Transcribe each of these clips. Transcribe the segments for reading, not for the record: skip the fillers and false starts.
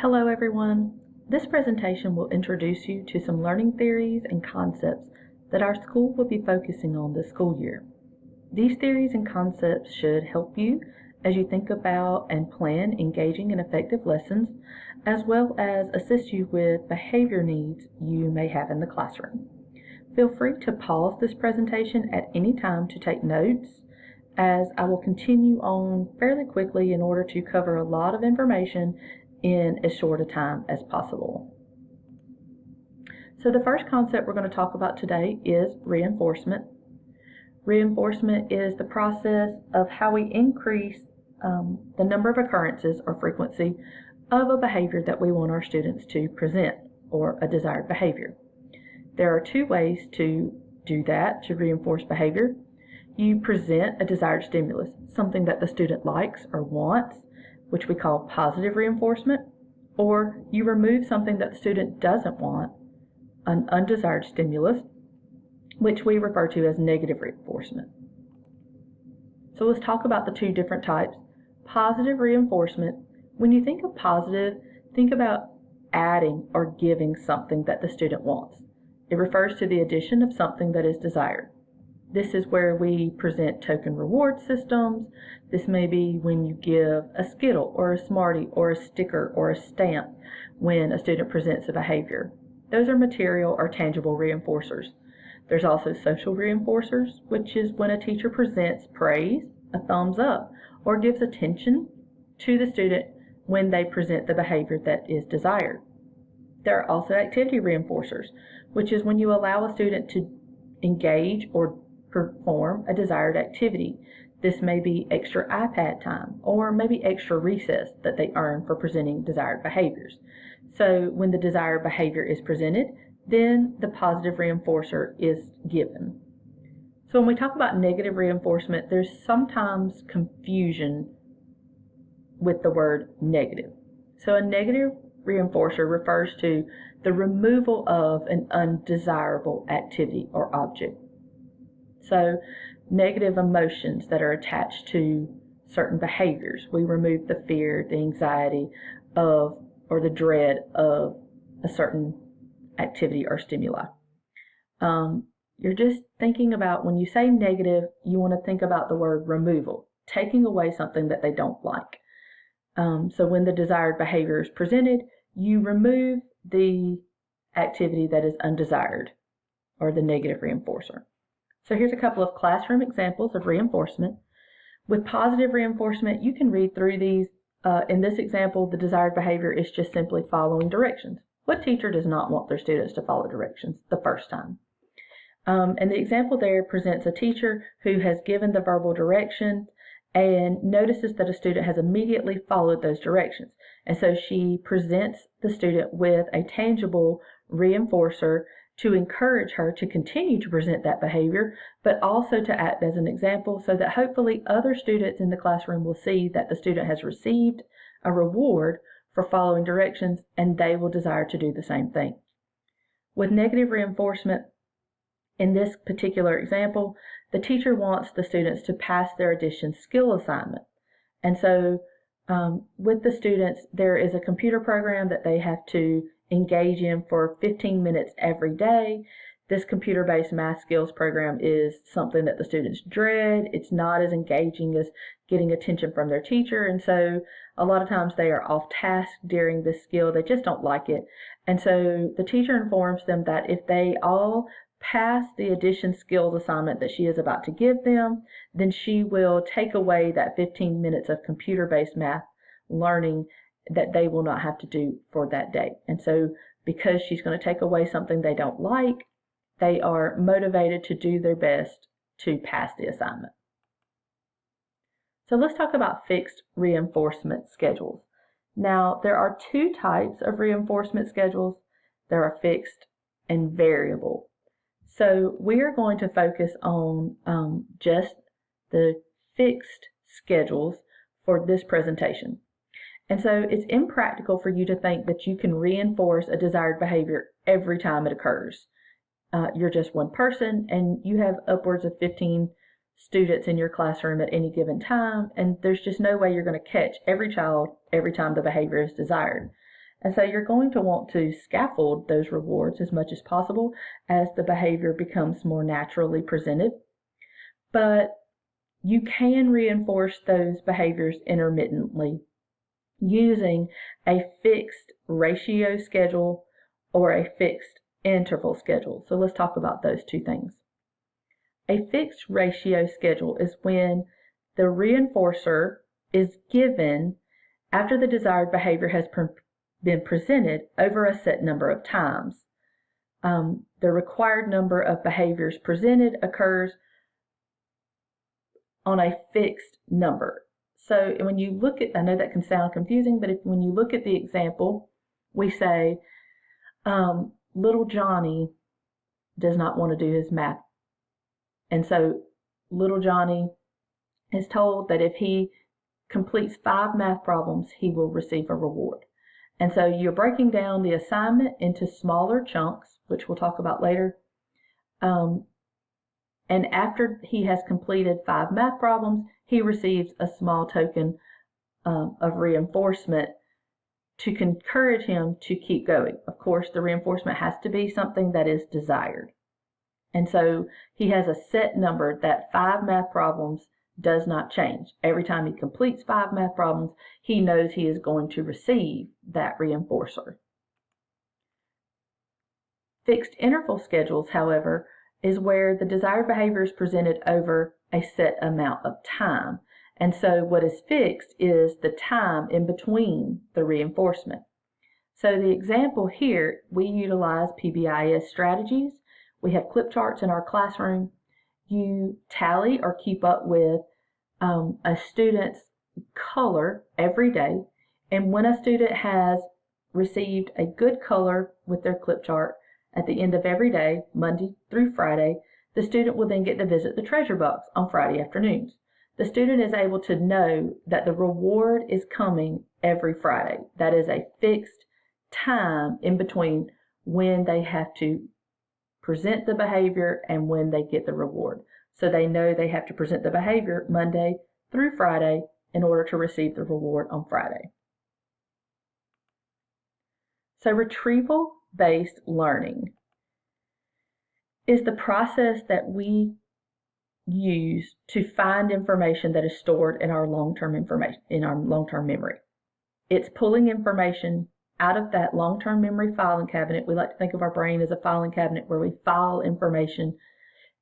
Hello everyone. This presentation will introduce you to some learning theories and concepts that our school will be focusing on this school year. These theories and concepts should help you as you think about and plan engaging and effective lessons, as well as assist you with behavior needs you may have in the classroom. Feel free to pause this presentation at any time to take notes, as I will continue on fairly quickly in order to cover a lot of information in as short a time as possible. So the first concept we're going to talk about today is reinforcement. Reinforcement is the process of how we increase the number of occurrences or frequency of a behavior that we want our students to present, or a desired behavior. There are two ways to do that, to reinforce behavior. You present a desired stimulus, something that the student likes or wants, which we call positive reinforcement, or you remove something that the student doesn't want, an undesired stimulus, which we refer to as negative reinforcement. So let's talk about the two different types. Positive reinforcement, when you think of positive, think about adding or giving something that the student wants. It refers to the addition of something that is desired. This is where we present token reward systems. This may be when you give a Skittle or a Smartie or a sticker or a stamp when a student presents a behavior. Those are material or tangible reinforcers. There's also social reinforcers, which is when a teacher presents praise, a thumbs up, or gives attention to the student when they present the behavior that is desired. There are also activity reinforcers, which is when you allow a student to engage or perform a desired activity. This may be extra iPad time or maybe extra recess that they earn for presenting desired behaviors. So when the desired behavior is presented, then the positive reinforcer is given. So when we talk about negative reinforcement, there's sometimes confusion with the word negative. So a negative reinforcer refers to the removal of an undesirable activity or object. So negative emotions that are attached to certain behaviors. We remove the fear, the anxiety of, or the dread of a certain activity or stimuli. You're just thinking about, when you say negative, you want to think about the word removal, taking away something that they don't like. So when the desired behavior is presented, you remove the activity that is undesired, or the negative reinforcer. So here's a couple of classroom examples of reinforcement. With positive reinforcement, you can read through these. In this example, the desired behavior is just simply following directions. What teacher does not want their students to follow directions the first time? And the example there presents a teacher who has given the verbal direction and notices that a student has immediately followed those directions. And so she presents the student with a tangible reinforcer to encourage her to continue to present that behavior, but also to act as an example so that hopefully other students in the classroom will see that the student has received a reward for following directions, and they will desire to do the same thing. With negative reinforcement, in this particular example, the teacher wants the students to pass their addition skill assignment. And so with the students, there is a computer program that they have to engage in for 15 minutes every day. This computer-based math skills program is something that the students dread. It's not as engaging as getting attention from their teacher, and so a lot of times they are off task during this skill. They just don't like it. And so the teacher informs them that if they all pass the addition skills assignment that she is about to give them, then she will take away that 15 minutes of computer-based math learning that they will not have to do for that day. And so because she's going to take away something they don't like, they are motivated to do their best to pass the assignment. So let's talk about fixed reinforcement schedules. Now, there are two types of reinforcement schedules. There are fixed and variable. So we are going to focus on just the fixed schedules for this presentation. And so it's impractical for you to think that you can reinforce a desired behavior every time it occurs. You're just one person, and you have upwards of 15 students in your classroom at any given time, and there's just no way you're going to catch every child every time the behavior is desired. And so you're going to want to scaffold those rewards as much as possible as the behavior becomes more naturally presented. But you can reinforce those behaviors intermittently using a fixed ratio schedule or a fixed interval schedule. So let's talk about those two things. A fixed ratio schedule is when the reinforcer is given after the desired behavior has been presented over a set number of times. The required number of behaviors presented occurs on a fixed number. So when you look at, I know that can sound confusing, but when you look at the example, we say, little Johnny does not want to do his math. And so little Johnny is told that if he completes 5 math problems, he will receive a reward. And so you're breaking down the assignment into smaller chunks, which we'll talk about later. And after he has completed 5 math problems, he receives a small token of reinforcement to encourage him to keep going. Of course, the reinforcement has to be something that is desired. And so he has a set number that 5 math problems does not change. Every time he completes 5 math problems, he knows he is going to receive that reinforcer. Fixed interval schedules, however, is where the desired behavior is presented over a set amount of time. And so what is fixed is the time in between the reinforcement. So the example here, we utilize PBIS strategies. We have clip charts in our classroom. You tally or keep up with a student's color every day. And when a student has received a good color with their clip chart, at the end of every day, Monday through Friday, the student will then get to visit the treasure box on Friday afternoons. The student is able to know that the reward is coming every Friday. That is a fixed time in between when they have to present the behavior and when they get the reward. So they know they have to present the behavior Monday through Friday in order to receive the reward on Friday. So retrieval-based learning is the process that we use to find information that is stored in our long-term memory. It's pulling information out of that long-term memory filing cabinet. We like to think of our brain as a filing cabinet where we file information.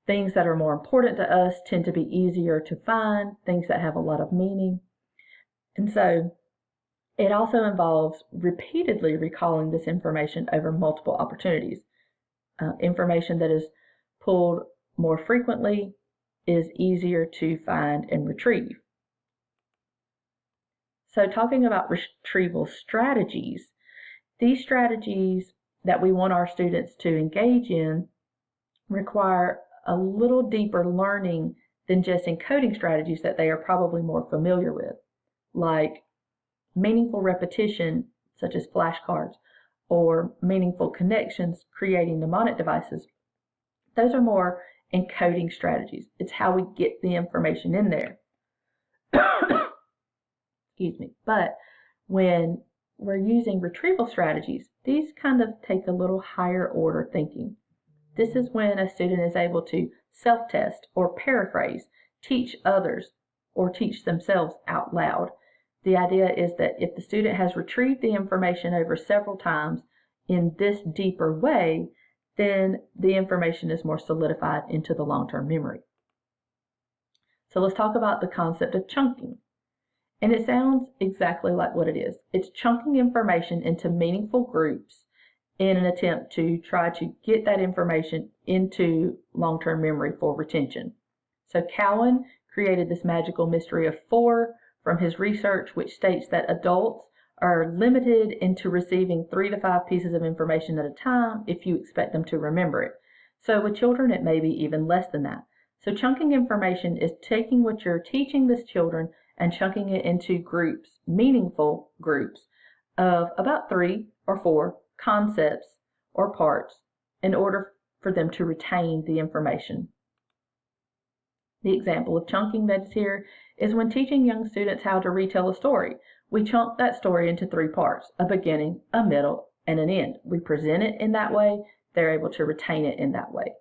Things that are more important to us tend to be easier to find, things that have a lot of meaning. And so it also involves repeatedly recalling this information over multiple opportunities. Information that is pulled more frequently is easier to find and retrieve. So talking about retrieval strategies, these strategies that we want our students to engage in require a little deeper learning than just encoding strategies that they are probably more familiar with, like meaningful repetition, such as flashcards, or meaningful connections, creating mnemonic devices. Those are more encoding strategies. It's how we get the information in there. Excuse me. But when we're using retrieval strategies, these kind of take a little higher order thinking. This is when a student is able to self-test or paraphrase, teach others, or teach themselves out loud. The idea is that if the student has retrieved the information over several times in this deeper way, then the information is more solidified into the long-term memory. So let's talk about the concept of chunking. And it sounds exactly like what it is. It's chunking information into meaningful groups in an attempt to try to get that information into long-term memory for retention. So Cowan created this magical mystery of 4 from his research, which states that adults are limited into receiving 3 to 5 pieces of information at a time if you expect them to remember it. So with children, it may be even less than that. So chunking information is taking what you're teaching the children and chunking it into groups, meaningful groups of about 3 or 4 concepts or parts in order for them to retain the information. The example of chunking that's here is when teaching young students how to retell a story. We chunk that story into 3 parts, a beginning, a middle, and an end. We present it in that way, they're able to retain it in that way.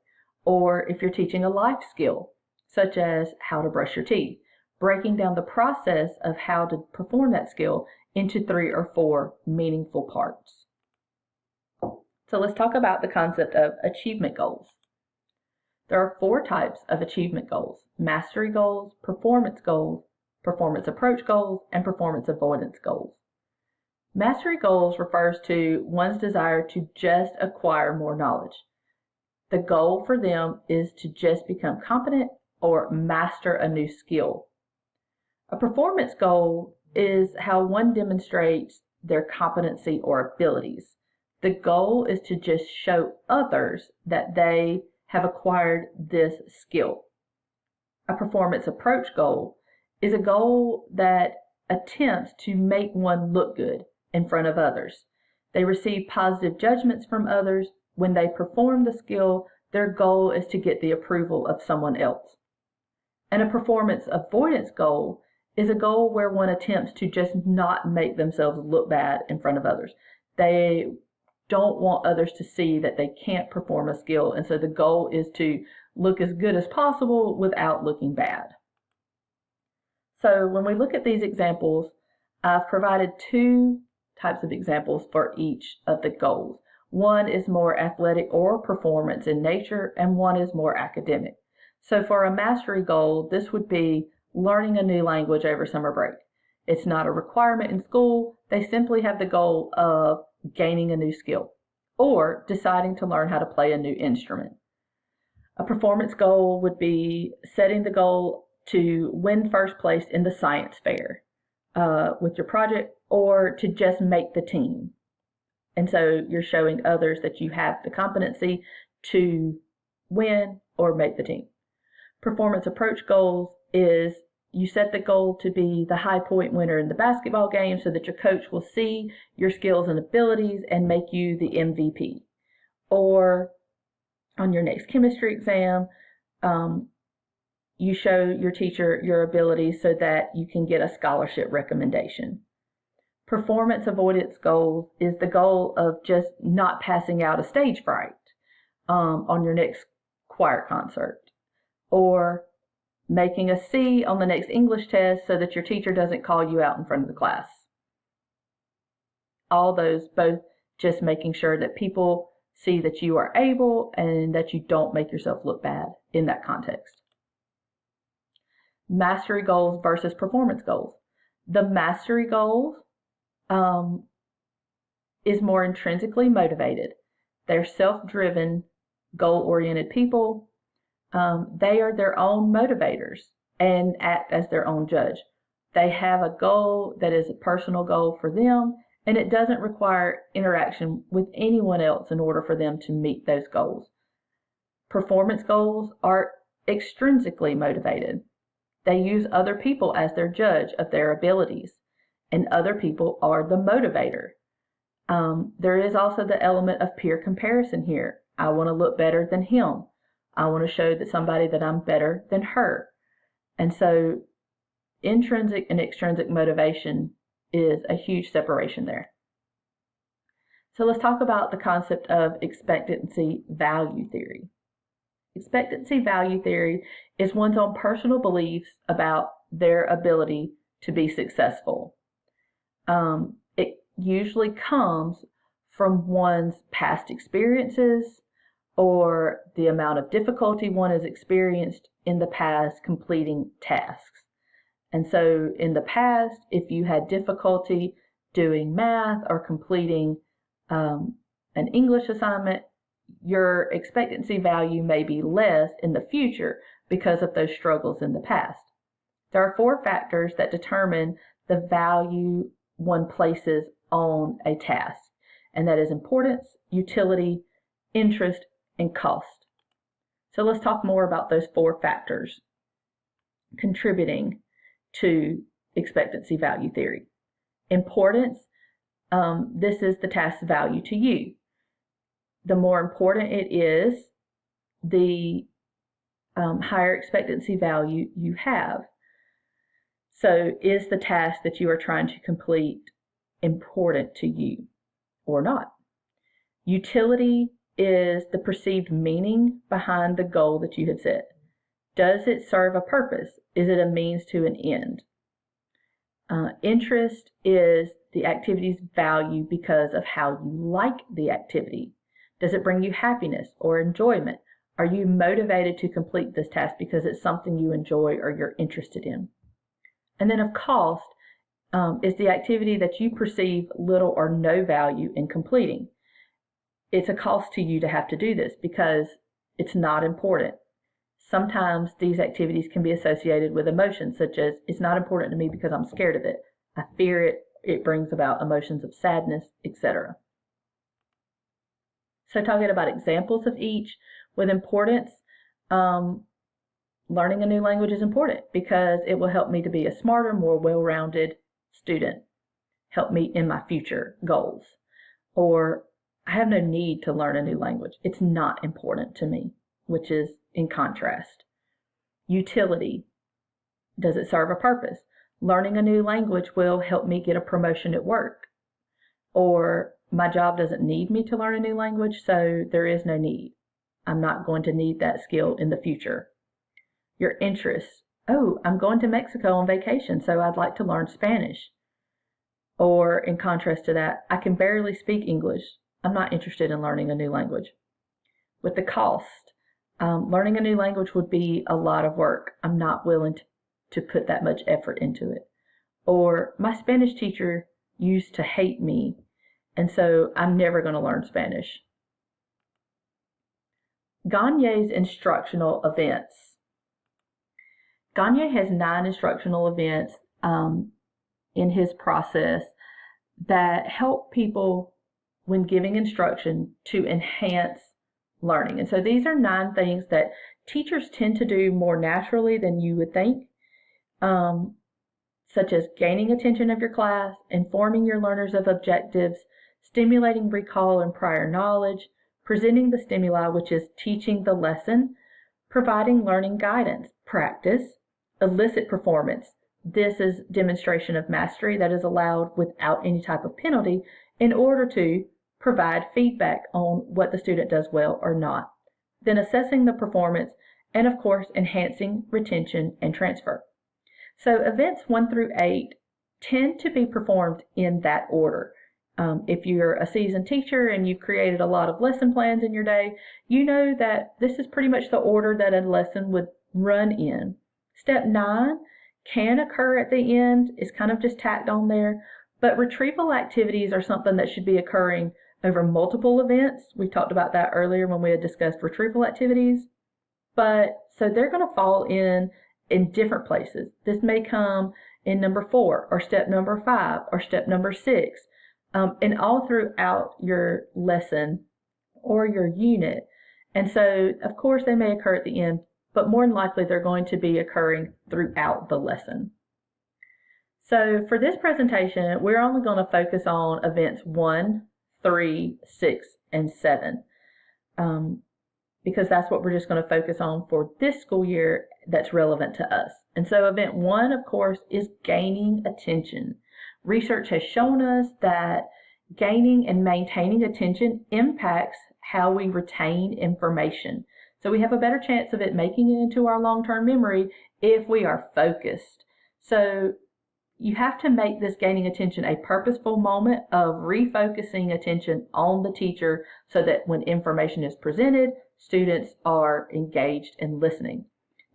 Or if you're teaching a life skill, such as how to brush your teeth, breaking down the process of how to perform that skill into 3 or 4 meaningful parts. So let's talk about the concept of achievement goals. There are 4 types of achievement goals: mastery goals, performance approach goals, and performance avoidance goals. Mastery goals refers to one's desire to just acquire more knowledge. The goal for them is to just become competent or master a new skill. A performance goal is how one demonstrates their competency or abilities. The goal is to just show others that they have acquired this skill. A performance approach goal is a goal that attempts to make one look good in front of others. They receive positive judgments from others. When they perform the skill, their goal is to get the approval of someone else. And a performance avoidance goal is a goal where one attempts to just not make themselves look bad in front of others. They don't want others to see that they can't perform a skill, and so the goal is to look as good as possible without looking bad. So when we look at these examples, I've provided 2 types of examples for each of the goals. One is more athletic or performance in nature, and one is more academic. So for a mastery goal, this would be learning a new language over summer break. It's not a requirement in school. They simply have the goal of gaining a new skill or deciding to learn how to play a new instrument. A performance goal would be setting the goal to win first place in the science fair with your project, or to just make the team. And so you're showing others that you have the competency to win or make the team. Performance approach goals is you set the goal to be the high point winner in the basketball game so that your coach will see your skills and abilities and make you the MVP. Or on your next chemistry exam, you show your teacher your abilities so that you can get a scholarship recommendation. Performance avoidance goals is the goal of just not passing out a stage fright on your next choir concert, or making a C on the next English test so that your teacher doesn't call you out in front of the class. All those, both just making sure that people see that you are able and that you don't make yourself look bad in that context. Mastery goals versus performance goals. The mastery goals is more intrinsically motivated. They're self-driven, goal-oriented people. They are their own motivators and act as their own judge. They have a goal that is a personal goal for them, and it doesn't require interaction with anyone else in order for them to meet those goals. Performance goals are extrinsically motivated. They use other people as their judge of their abilities, and other people are the motivator. There is also the element of peer comparison here. I want to look better than him. I want to show that somebody that I'm better than her. And so intrinsic and extrinsic motivation is a huge separation there. So let's talk about the concept of expectancy value theory. Expectancy value theory is one's own personal beliefs about their ability to be successful. It usually comes from one's past experiences or the amount of difficulty one has experienced in the past completing tasks. And so in the past, if you had difficulty doing math or completing an English assignment, your expectancy value may be less in the future because of those struggles in the past. There are 4 factors that determine the value one places on a task, and that is importance, utility, interest, and cost. So let's talk more about those 4 factors contributing to expectancy value theory. Importance, this is the task's value to you. The more important it is, the higher expectancy value you have. So is the task that you are trying to complete important to you or not? Utility is the perceived meaning behind the goal that you have set. Does it serve a purpose? Is it a means to an end? Interest is the activity's value because of how you like the activity. Does it bring you happiness or enjoyment? Are you motivated to complete this task because it's something you enjoy or you're interested in? And then of cost is the activity that you perceive little or no value in completing. It's a cost to you to have to do this because it's not important. Sometimes these activities can be associated with emotions such as, it's not important to me because I'm scared of it. I fear it. It brings about emotions of sadness, etc. So talking about examples of each, with importance, learning a new language is important because it will help me to be a smarter, more well-rounded student, help me in my future goals. Or I have no need to learn a new language. It's not important to me, which is in contrast. Utility. Does it serve a purpose? Learning a new language will help me get a promotion at work. Or my job doesn't need me to learn a new language, so there is no need. I'm not going to need that skill in the future. Your interests. Oh, I'm going to Mexico on vacation, so I'd like to learn Spanish. Or in contrast to that, I can barely speak English. I'm not interested in learning a new language. With the cost, learning a new language would be a lot of work. I'm not willing to put that much effort into it. Or my Spanish teacher used to hate me, and so I'm never going to learn Spanish. Gagne's instructional events. Gagne has 9 instructional events in his process that help people when giving instruction to enhance learning. And so these are 9 things that teachers tend to do more naturally than you would think, such as gaining attention of your class, informing your learners of objectives, stimulating recall and prior knowledge, presenting the stimuli, which is teaching the lesson, providing learning guidance, practice, elicit performance. This is demonstration of mastery that is allowed without any type of penalty in order to provide feedback on what the student does well or not. Then assessing the performance, and of course enhancing retention and transfer. So events 1 through 8 tend to be performed in that order. If you're a seasoned teacher and you've created a lot of lesson plans in your day, you know that this is pretty much the order that a lesson would run in. Step 9 can occur at the end. It's kind of just tacked on there. But retrieval activities are something that should be occurring over multiple events. We talked about that earlier when we had discussed retrieval activities. But so they're going to fall in different places. This may come in number 4 or step number 5 or step number 6. And all throughout your lesson or your unit. And so, of course, they may occur at the end, but more than likely they're going to be occurring throughout the lesson. So for this presentation, we're only going to focus on events 1, 3, 6, and 7, because that's what we're just going to focus on for this school year that's relevant to us. And so event 1, of course, is gaining attention. Research has shown us that gaining and maintaining attention impacts how we retain information. So we have a better chance of it making it into our long-term memory if we are focused. So you have to make this gaining attention a purposeful moment of refocusing attention on the teacher so that when information is presented, students are engaged and listening.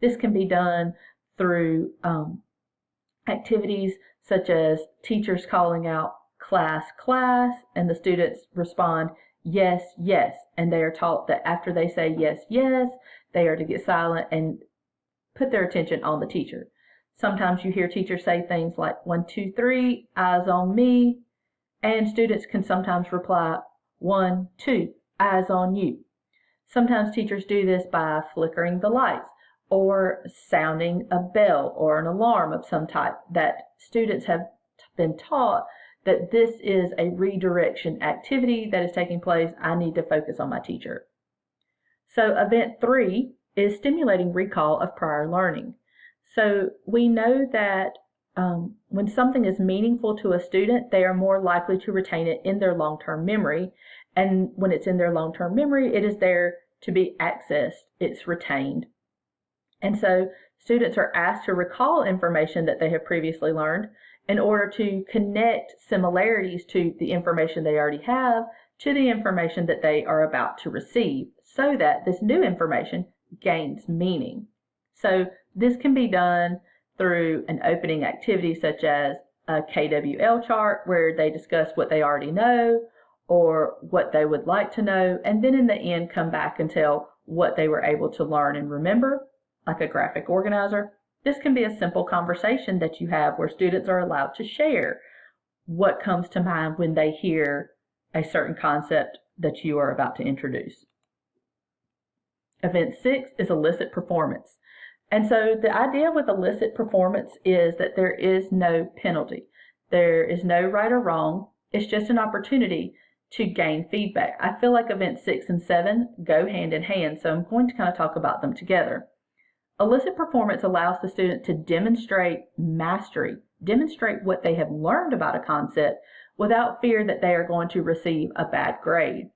This can be done through activities such as teachers calling out class, class, and the students respond yes, yes, and they are taught that after they say yes, yes, they are to get silent and put their attention on the teacher. Sometimes you hear teachers say things like 1, 2, 3, eyes on me, and students can sometimes reply 1, 2, eyes on you. Sometimes teachers do this by flickering the lights or sounding a bell or an alarm of some type that students have been taught that this is a redirection activity that is taking place. I need to focus on my teacher. So event 3 is stimulating recall of prior learning. So we know that When something is meaningful to a student, they are more likely to retain it in their long-term memory. And when it's in their long-term memory, it is there to be accessed, it's retained. And so students are asked to recall information that they have previously learned in order to connect similarities to the information they already have to the information that they are about to receive, so that this new information gains meaning. So this can be done through an opening activity such as a KWL chart, where they discuss what they already know or what they would like to know, and then in the end come back and tell what they were able to learn and remember, like a graphic organizer. This can be a simple conversation that you have where students are allowed to share what comes to mind when they hear a certain concept that you are about to introduce. Event 6 is illicit performance. And so the idea with illicit performance is that there is no penalty. There is no right or wrong. It's just an opportunity to gain feedback. I feel like events 6 and 7 go hand in hand, so I'm going to kind of talk about them together. Illicit performance allows the student to demonstrate mastery, demonstrate what they have learned about a concept without fear that they are going to receive a bad grade.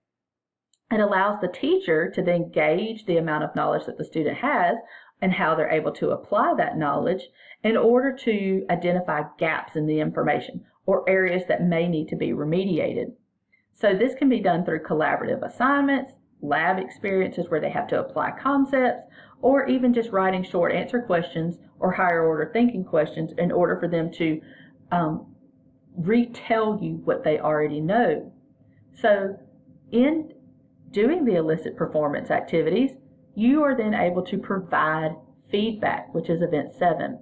It allows the teacher to then gauge the amount of knowledge that the student has and how they're able to apply that knowledge in order to identify gaps in the information or areas that may need to be remediated. So this can be done through collaborative assignments, lab experiences where they have to apply concepts, or even just writing short answer questions or higher order thinking questions in order for them to retell you what they already know. So in doing the illicit performance activities, you are then able to provide feedback, which is event 7.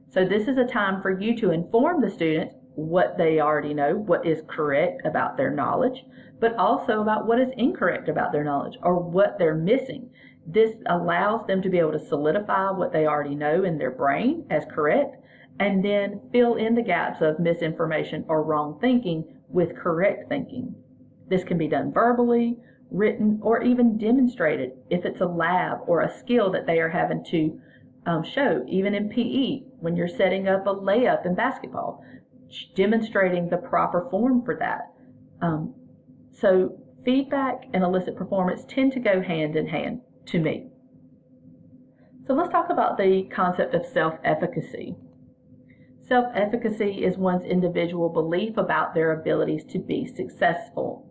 So this is a time for you to inform the student what they already know, what is correct about their knowledge, but also about what is incorrect about their knowledge or what they're missing. This allows them to be able to solidify what they already know in their brain as correct, and then fill in the gaps of misinformation or wrong thinking with correct thinking. This can be done verbally, written, or even demonstrated if it's a lab or a skill that they are having to show, even in PE, when you're setting up a layup in basketball, demonstrating the proper form for that. So feedback and illicit performance tend to go hand in hand to me. So let's talk about the concept of self-efficacy. Self-efficacy is one's individual belief about their abilities to be successful.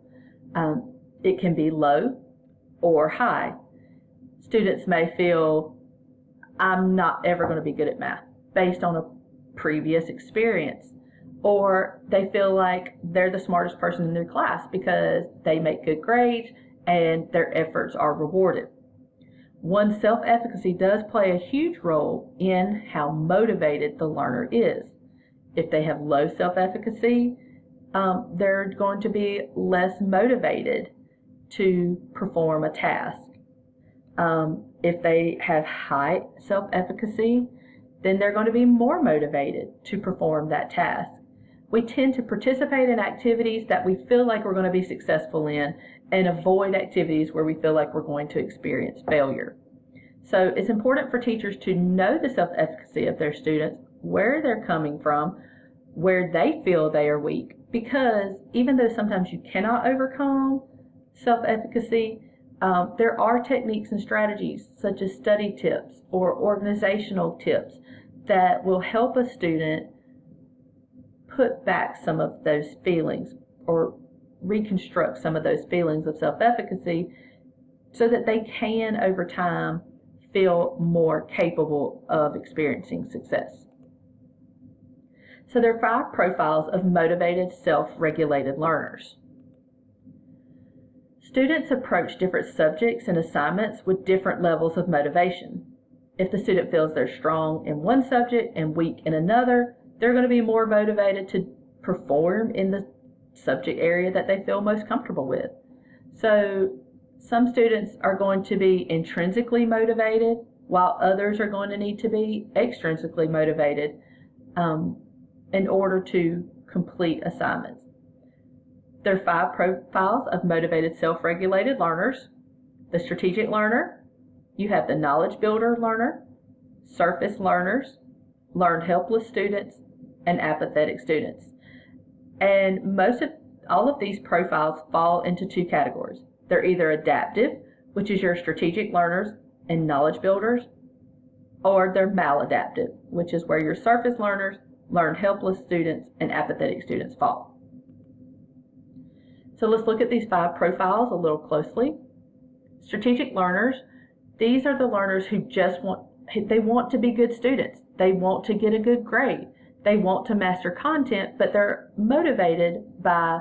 It can be low or high. Students may feel, I'm not ever going to be good at math based on a previous experience. Or they feel like they're the smartest person in their class because they make good grades and their efforts are rewarded. One's self-efficacy does play a huge role in how motivated the learner is. If they have low self-efficacy, they're going to be less motivated to perform a task. If they have high self-efficacy, then they're going to be more motivated to perform that task. We tend to participate in activities that we feel like we're going to be successful in and avoid activities where we feel like we're going to experience failure. So it's important for teachers to know the self-efficacy of their students, where they're coming from, where they feel they are weak, because even though sometimes you cannot overcome self-efficacy, there are techniques and strategies such as study tips or organizational tips that will help a student put back some of those feelings or reconstruct some of those feelings of self-efficacy so that they can, over time, feel more capable of experiencing success. So there are 5 profiles of motivated, self-regulated learners. Students approach different subjects and assignments with different levels of motivation. If the student feels they're strong in one subject and weak in another, they're going to be more motivated to perform in the subject area that they feel most comfortable with. So some students are going to be intrinsically motivated, while others are going to need to be extrinsically motivated in order to complete assignments. There are 5 profiles of motivated self-regulated learners. The strategic learner, you have the knowledge builder learner, surface learners, learned helpless students, and apathetic students. And all of these profiles fall into two categories. They're either adaptive, which is your strategic learners and knowledge builders, or they're maladaptive, which is where your surface learners, learn helpless students, and apathetic students fall. So let's look at these 5 profiles a little closely. Strategic learners, these are the learners who they want to be good students. They want to get a good grade. They want to master content, but they're motivated by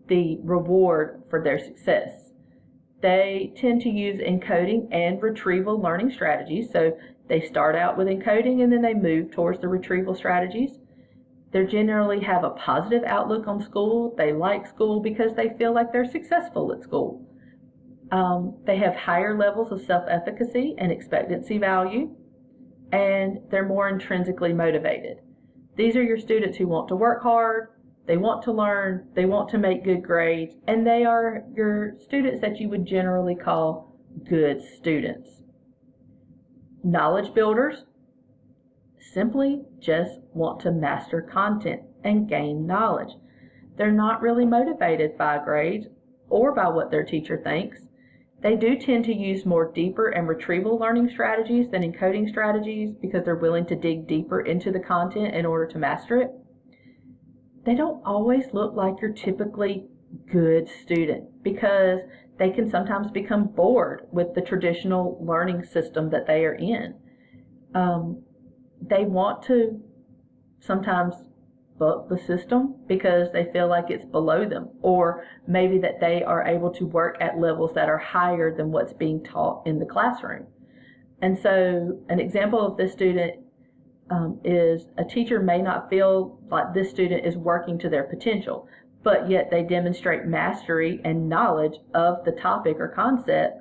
the reward for their success. They tend to use encoding and retrieval learning strategies. So they start out with encoding and then they move towards the retrieval strategies. They generally have a positive outlook on school. They like school because they feel like they're successful at school. They have higher levels of self-efficacy and expectancy value, and they're more intrinsically motivated. These are your students who want to work hard, they want to learn, they want to make good grades, and they are your students that you would generally call good students. Knowledge builders simply just want to master content and gain knowledge. They're not really motivated by grades or by what their teacher thinks. They do tend to use more deeper and retrieval learning strategies than encoding strategies because they're willing to dig deeper into the content in order to master it. They don't always look like your typically good student because they can sometimes become bored with the traditional learning system that they are in. They want to sometimes buck the system because they feel like it's below them, or maybe that they are able to work at levels that are higher than what's being taught in the classroom. And so an example of this student is a teacher may not feel like this student is working to their potential, but yet they demonstrate mastery and knowledge of the topic or concept,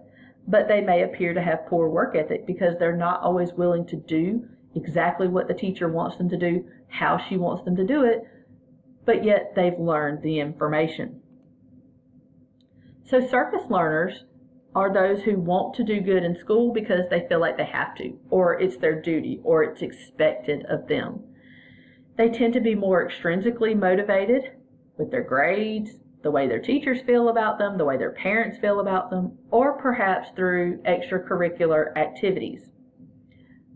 but they may appear to have poor work ethic because they're not always willing to do exactly what the teacher wants them to do, how she wants them to do it, but yet they've learned the information. So surface learners are those who want to do good in school because they feel like they have to, or it's their duty, or it's expected of them. They tend to be more extrinsically motivated with their grades, the way their teachers feel about them, the way their parents feel about them, or perhaps through extracurricular activities.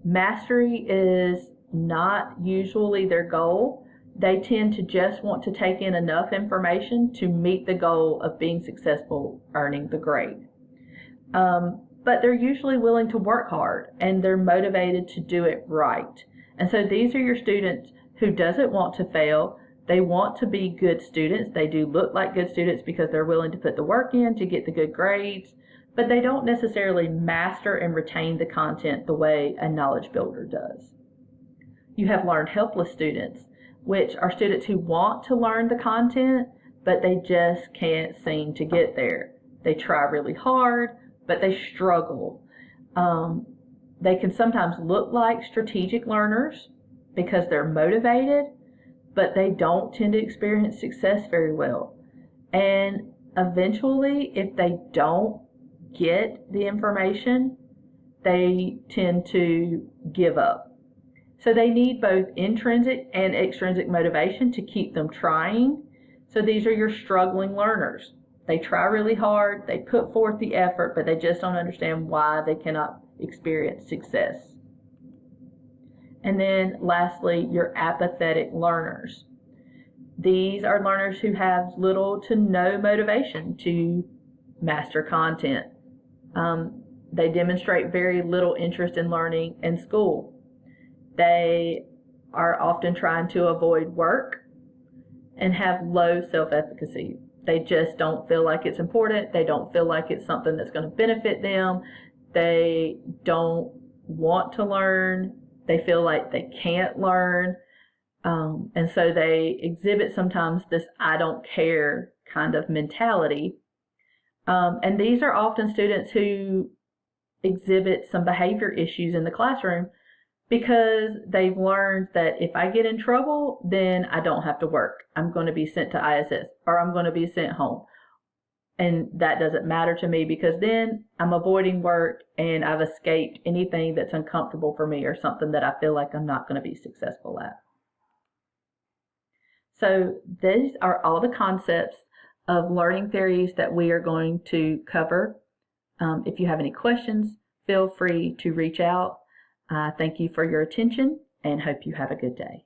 Mastery is not usually their goal. They tend to just want to take in enough information to meet the goal of being successful, earning the grade. But they're usually willing to work hard and they're motivated to do it right. And so these are your students who doesn't want to fail. They want to be good students. They do look like good students because they're willing to put the work in to get the good grades, but they don't necessarily master and retain the content the way a knowledge builder does. You have learned helpless students, which are students who want to learn the content, but they just can't seem to get there. They try really hard, but they struggle. They can sometimes look like strategic learners because they're motivated, but they don't tend to experience success very well. And eventually, if they don't get the information, they tend to give up. So they need both intrinsic and extrinsic motivation to keep them trying. So these are your struggling learners. They try really hard, they put forth the effort, but they just don't understand why they cannot experience success. And then lastly, your apathetic learners. These are learners who have little to no motivation to master content. They demonstrate very little interest in learning in school. They are often trying to avoid work and have low self-efficacy. They just don't feel like it's important. They don't feel like it's something that's going to benefit them. They don't want to learn. They feel like they can't learn. And so they exhibit sometimes this I don't care kind of mentality. And these are often students who exhibit some behavior issues in the classroom because they've learned that if I get in trouble, then I don't have to work. I'm going to be sent to ISS or I'm going to be sent home. And that doesn't matter to me because then I'm avoiding work and I've escaped anything that's uncomfortable for me or something that I feel like I'm not going to be successful at. So these are all the concepts of learning theories that we are going to cover. If you have any questions, feel free to reach out. Thank you for your attention and hope you have a good day.